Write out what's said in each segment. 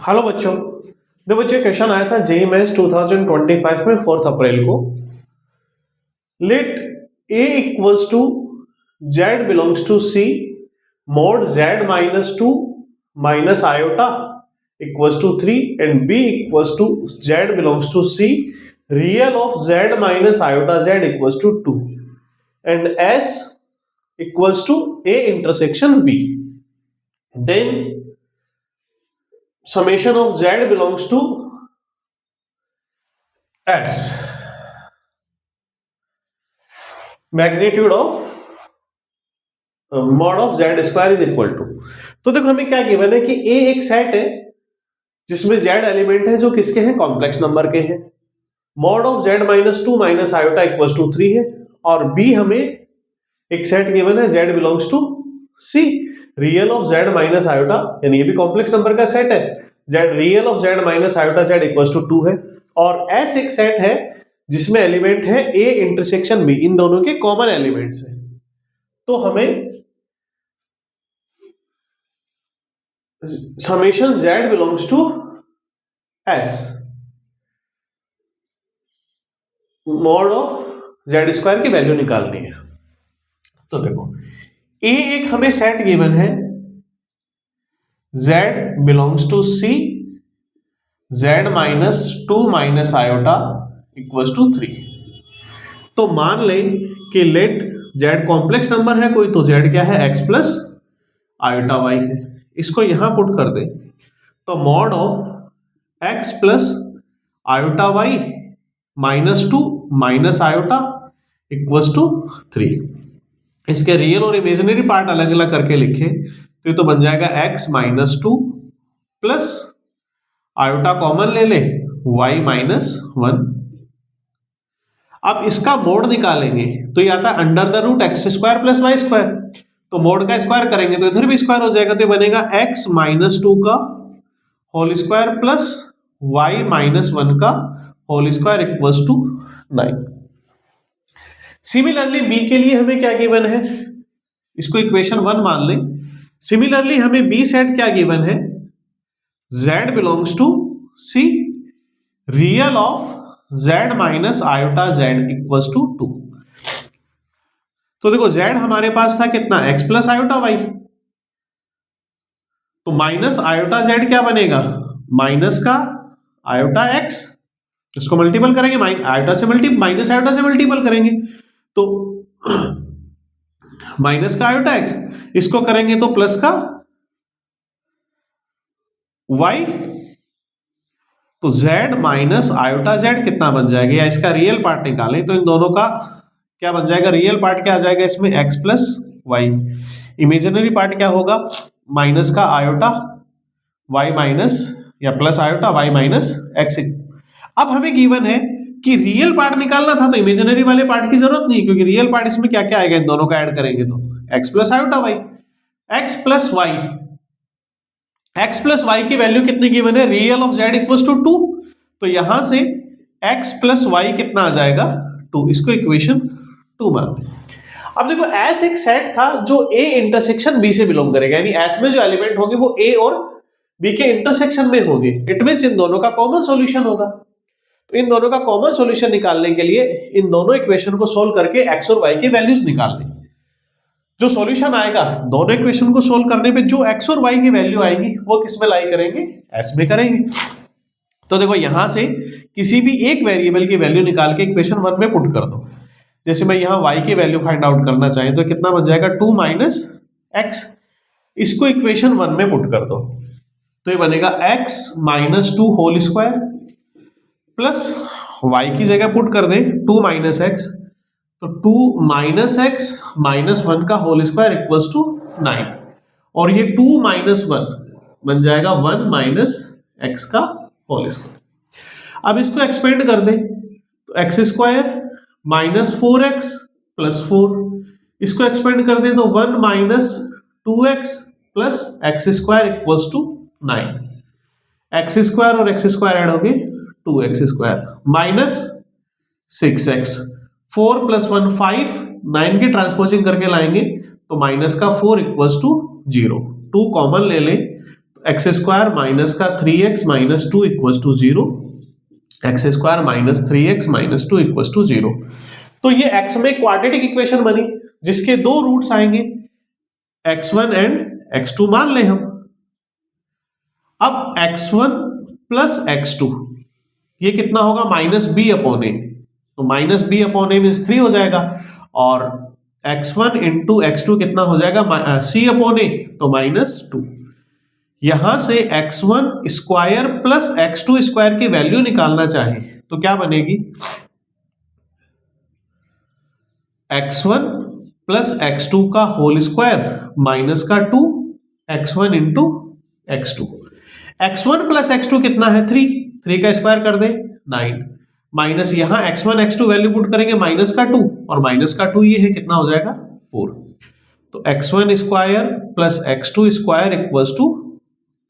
Hello बच्चों। देखो बच्चों, क्वेश्चन आया था जेईई मेंस 2025 में 4 अप्रैल को। Let a equals to z belongs to c mod z minus 2 minus iota equals to 3 and b equals to z belongs to c real of z minus iota z equals to 2 and s equals to a intersection b, then summation of z belongs to s, magnitude of mod of z square is equal to। तो देखो हमें क्या given है कि a एक set है जिसमें z element है जो किसके हैं, कॉम्प्लेक्स नंबर के हैं। mod of z minus 2 minus iota equal to 3 है। और b हमें एक सेट गिवन है z belongs to c real of z minus iota, यानी ये भी कॉम्प्लेक्स नंबर का सेट है। z real of z minus iota z equal to 2 है। और s एक सेट है जिसमें एलिमेंट है a इंटरसेक्शन b, इन दोनों के कॉमन एलिमेंट्स है। तो हमें summation z belongs to s mod of z square की वैल्यू निकालनी है। तो देखो a एक हमें सेट गिवन है z belongs to c z minus 2 minus iota equals to 3। तो मान लें कि लेट z कॉम्प्लेक्स नंबर है कोई, तो z क्या है, x प्लस आयोटा y है। इसको यहां पुट कर दे तो mod of x plus iota y minus 2 minus iota equals to 3। इसके रियल और इमेजिनरी पार्ट अलग अलग करके लिखे तो ये तो बन जाएगा x minus 2 plus iota common ले ले y माइनस 1। अब इसका मोड निकालेंगे तो ये आता है under the root x square plus y square. तो मोड का स्क्वायर करेंगे तो इधर भी स्क्वायर हो जाएगा, तो ये बनेगा x माइनस 2 का whole square plus y minus 1 का whole square equals to 9। Similarly b के लिए हमें क्या गिवन है, इसको इक्वेशन 1 मान लें। सिमिलरली हमें b सेट क्या गिवन है, z belongs to c real of z minus iota z equals to 2। तो देखो z हमारे पास था कितना, x प्लस आयोटा y, तो माइनस आयोटा z क्या बनेगा, माइनस का आयोटा x, इसको मल्टीपल करेंगे आयोटा से माइनस आयोटा से मल्टीपल करेंगे तो माइनस का आयोटा x, इसको करेंगे तो प्लस का y, तो z माइनस आयोटा z कितना बन जाएगा, या इसका रियल पार्ट निकालें तो इन दोनों का क्या बन जाएगा, रियल पार्ट क्या आ जाएगा इसमें x plus y, imaginary part क्या होगा माइनस का आयोटा y माइनस या plus iota y minus x। अब हमें गिवन है कि रियल पार्ट निकालना था तो इमेजिनरी वाले पार्ट की जरूरत नहीं, क्योंकि रियल पार्ट इसमें क्या क्या आएगा, इन दोनों का ऐड करेंगे तो x plus iota y, x plus y, x plus y की वैल्यू कितनी गिवन है, real of z equals to 2, तो यहां से x प्लस वाई कितना आ जाएगा 2, इसको इक्वेशन 2 मान लें। अब देखो S एक सेट था जो A इंटरसेक्शन B से बिलोंग करेगा, यानी S में जो एलिमेंट होंगे वो A और B के इंटरसेक्शन में होंगे। इट मींस इन दोनों का कॉमन सॉल्यूशन होगा। तो इन दोनों का कॉमन सॉल्यूशन निकालने के लिए इन दोनों इक्वेशन को सोल्व करके x और y की वैल्यूज निकाल लें। जो सॉल्यूशन आएगा दोनों इक्वेशन को सोल्व करने पे जो x और y की वैल्यू आएगी वो किस में लाई करेंगे, S में करेंगे। तो देखो यहां से किसी भी एक वेरिएबल की वैल्यू निकाल के इक्वेशन 1 में पुट कर दो। जैसे मैं यहां y की वैल्यू फाइंड आउट करना चाहे तो कितना बन जाएगा 2 माइनस x, इसको इक्वेशन 1 में पुट कर दो तो ये बनेगा x minus 2 whole square plus y की जगह पुट कर दे 2 माइनस x, तो 2 माइनस x माइनस 1 का होल स्क्वायर इक्वल्स टू 9, और ये 2 माइनस 1 बन जाएगा 1 माइनस x का होल स्क्वायर। अब इसको एक्सपेंड कर दे तो x square minus 4x plus 4, इसको एक्सपेंड कर दे तो 1 minus 2x plus x square equals to 9। X square और एक्स स्क्वायर ऐड हो गए 2x square minus 6x, 4 plus 1 5, 9 की ट्रांसपोजिंग करके लाएंगे तो माइनस का 4 इक्वल्स टू 0, 2 कॉमन ले लें तो एक्स स्क्वायर माइनस का 3x minus 2 equal to 0, x square minus 3x minus 2 equal to 0। तो ये x में क्वाड्रेटिक इक्वेशन बनी जिसके दो रूट्स आएंगे, x1 एंड x2 मान लें हम। अब x1 प्लस x2 ये कितना होगा, माइनस बी अपॉन ए, तो माइनस बी अपॉन ए मीन्स 3 हो जाएगा, और x1 इंटू x2 कितना हो जाएगा, c अपॉन ए, तो माइनस 2। यहां से x1 square plus x2 square की वैल्यू निकालना चाहे तो क्या बनेगी, x1 प्लस x2 का होल स्क्वायर माइनस का 2 x1 into x2। x1 plus x2 कितना है, 3 का स्क्वायर कर दे 9, माइनस यहां x1 x2 वैल्यू पुट करेंगे माइनस का 2, और माइनस का 2 ये है, कितना हो जाएगा 4। तो x1 square plus x2 square equals to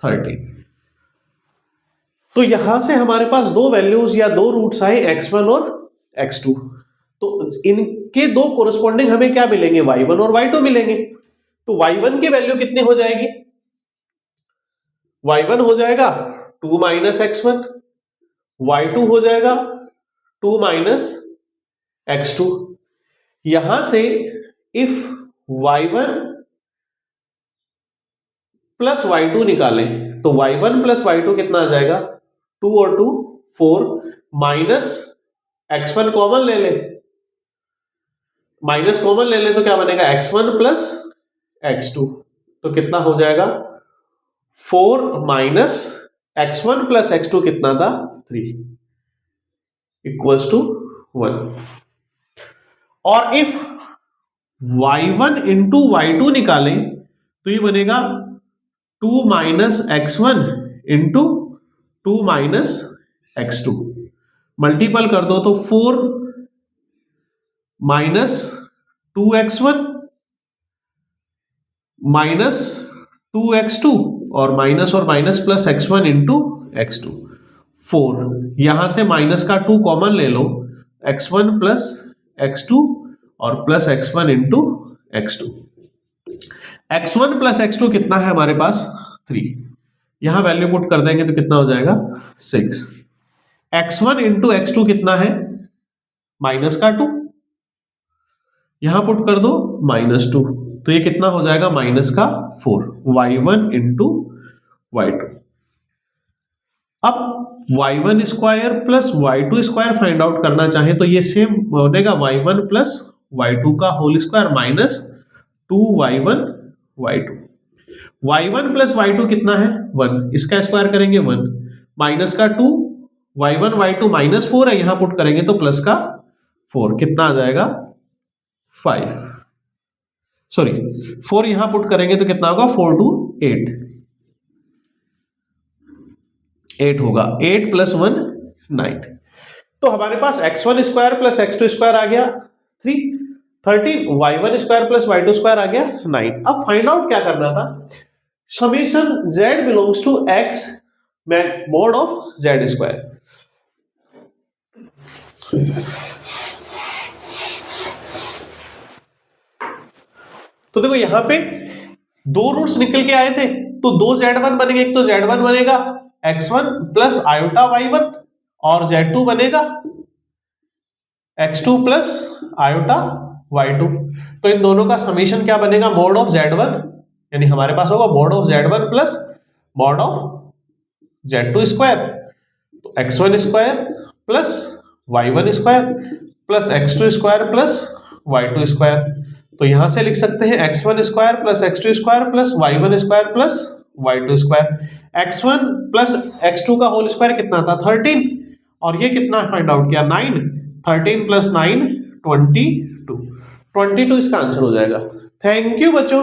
13। तो यहां से हमारे पास दो वैल्यूज या दो रूट्स आए, x1 और x2। तो इनके दो कोरस्पॉन्डिंग हमें क्या मिलेंगे, y1 और y2 मिलेंगे। तो y1 की वैल्यू कितनी हो जाएगी, y1 हो जाएगा 2 माइनस x1, y2 हो जाएगा 2 माइनस x2। यहां से इफ y1 प्लस y2 निकालें तो y1 प्लस y2 कितना आ जाएगा, 2 और 2 4, माइनस x1 कॉमन ले ले, माइनस कॉमन ले ले तो क्या बनेगा, x1 प्लस x2, तो कितना हो जाएगा 4 माइनस x1 प्लस x2 कितना था, 3 इक्वल्स टू 1। और इफ y1 इंटू y2 निकालें तो ये बनेगा 2 minus x1 into 2 minus x2, multiple कर दो तो 4 माइनस 2x1 माइनस 2x2 और minus plus x1 into x2, 4। यहां से माइनस का 2 कॉमन ले लो, x1 प्लस x2 और plus x1 into x2। x1 plus x2 कितना है हमारे पास, 3। यहां वैल्यू पुट कर देंगे तो कितना हो जाएगा 6। x1 इंटू x2 कितना है, माइनस का 2, यहां पुट कर दो माइनस 2, तो ये कितना हो जाएगा माइनस का 4, y1 इंटू y2। अब y1 square plus y2 square find out करना चाहे तो ये सेम बनेगा, y1 प्लस y2 का whole square minus 2y1 y2। y1 plus y2 कितना है 1, इसका स्क्वायर करेंगे 1, माइनस का 2 y1 y2 माइनस 4 है, यहां पुट करेंगे तो प्लस का 4, कितना आ जाएगा 5, सॉरी 4 यहां पुट करेंगे तो कितना होगा 4 2 8 होगा, 8 प्लस 1 9। तो हमारे पास x1 square plus x2 square आ गया 13, y1 square plus y2 square आ गया 9। अब फाइंड आउट क्या करना था, summation z belongs to x mod of z square. तो देखो यहां पे दो रूट्स निकल के आए थे, तो दो z1 बनेंगे, एक तो z1 बनेगा x1 प्लस आयोटा y1 और z2 बनेगा x2 प्लस आयोटा y2। तो इन दोनों का समीशन क्या बनेगा, मॉड ऑफ z1, यानी हमारे पास होगा mod of z1 plus mod of z2 square, तो x1 square plus y1 square plus x2 square plus y2 square. तो यहां से लिख सकते हैं x1 square plus x2 square plus y1 square plus y2 square. x1 plus x2 का whole square कितना था 13, और ये कितना फाइंड आउट किया 9, 13 प्लस 9 22 इसका आंसर हो जाएगा। थैंक यू बच्चों।